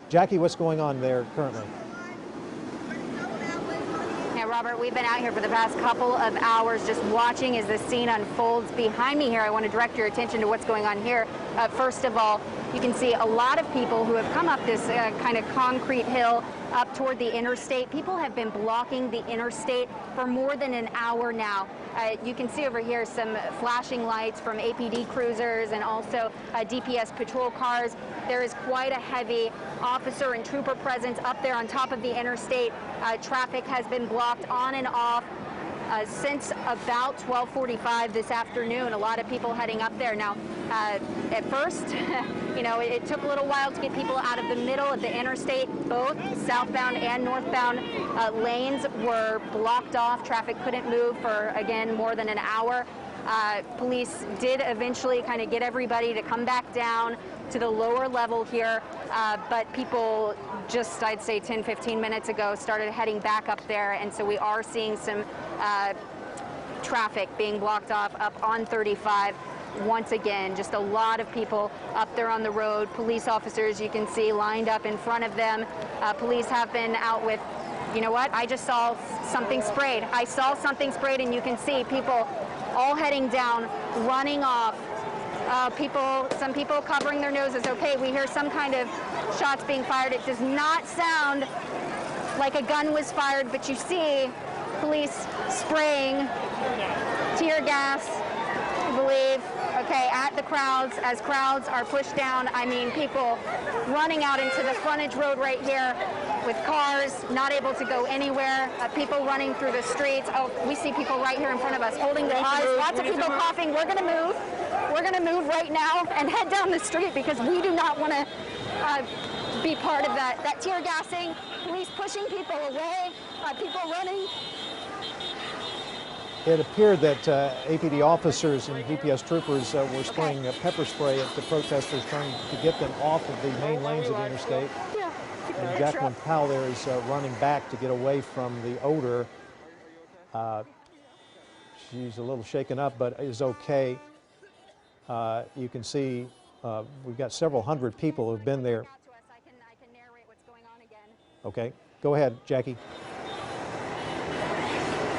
Jackie, what's going on there currently? Yeah, Robert, we've been out here for the past couple of hours just watching as the scene unfolds. Behind me here, I want to direct your attention to what's going on here. First of all, you can see a lot of people who have come up this kind of concrete hill up toward the interstate. People have been blocking the interstate for more than an hour now. You can see over here some flashing lights from APD cruisers and also DPS patrol cars. There is quite a heavy officer and trooper presence up there on top of the interstate. Traffic has been blocked on and off since about 12:45 this afternoon. A lot of people heading up there. Now, at first, you know, it took a little while to get people out of the middle of the interstate. Both southbound and northbound lanes were blocked off. Traffic couldn't move for, again, more than an hour. Police did eventually kind of get everybody to come back down to the lower level here, but people just, I'd say 10-15 minutes ago, started heading back up there, and so we are seeing some traffic being blocked off up on 35. Once again, just a lot of people up there on the road. Police officers, you can see, lined up in front of them. Police have been out with, you know what, I just saw something sprayed. I saw something sprayed, and you can see people all heading down, running off. Some people covering their noses. Okay, we hear some kind of shots being fired. It does not sound like a gun was fired, but you see police spraying tear gas, I believe, okay, at the crowds as crowds are pushed down. I mean, people running out into the frontage road right here with cars, not able to go anywhere, people running through the streets. Oh, we see people right here in front of us holding their eyes, lots of people coughing. We're going to move. We're going to move right now and head down the street because we do not want to be part of that tear gassing, police pushing people away, people running. It appeared that APD officers and DPS troopers were spraying pepper spray at the protesters, trying to get them off of the main lanes of the interstate. Yeah. And Jacqueline Powell there is running back to get away from the odor. She's a little shaken up, but is okay. You can see we've got several hundred people who've been there. I can narrate what's going on again. Okay, go ahead, Jackie.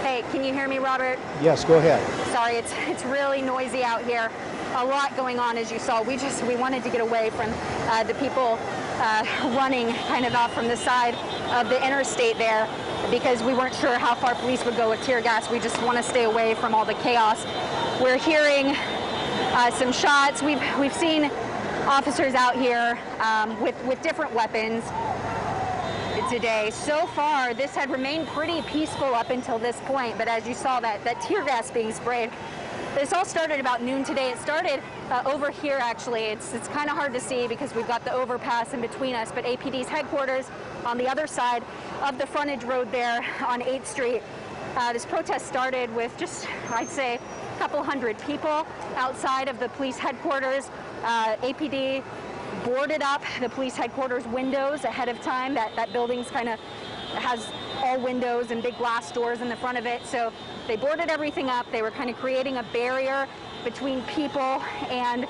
Hey, can you hear me, Robert? Yes, go ahead. Sorry, it's really noisy out here. A lot going on, as you saw. We wanted to get away from the people running kind of out from the side of the interstate there because we weren't sure how far police would go with tear gas. We just want to stay away from all the chaos. We're hearing some shots. We've seen officers out here with different weapons today. So far, this had remained pretty peaceful up until this point, but as you saw that tear gas being sprayed, this all started about noon today. It started over here, actually. It's kind of hard to see because we've got the overpass in between us, but APD's headquarters on the other side of the frontage road there on 8th Street. This protest started with just, I'd say, a couple hundred people outside of the police headquarters. APD boarded up the police headquarters windows ahead of time. That building's kind of has all windows and big glass doors in the front of it. So they boarded everything up. They were kind of creating a barrier between people and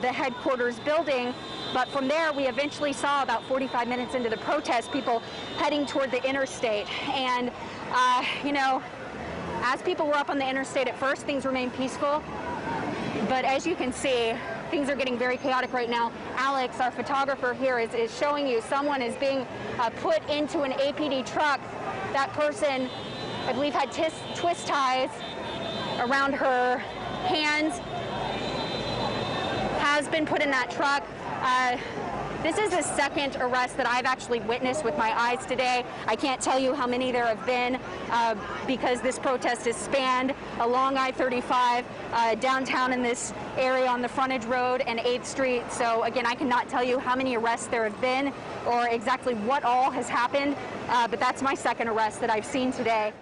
the headquarters building. But from there, we eventually saw about 45 minutes into the protest, people heading toward the interstate. And, you know, as people were up on the interstate at first, things remained peaceful. But as you can see, things are getting very chaotic right now. Alex, our photographer here, is showing you someone is being put into an APD truck. That person, I believe, had twist ties around her hands, has been put in that truck. This is the second arrest that I've actually witnessed with my eyes today. I can't tell you how many there have been because this protest has spanned along I-35, downtown in this area on the frontage road and 8th Street. So again, I cannot tell you how many arrests there have been or exactly what all has happened, but that's my second arrest that I've seen today.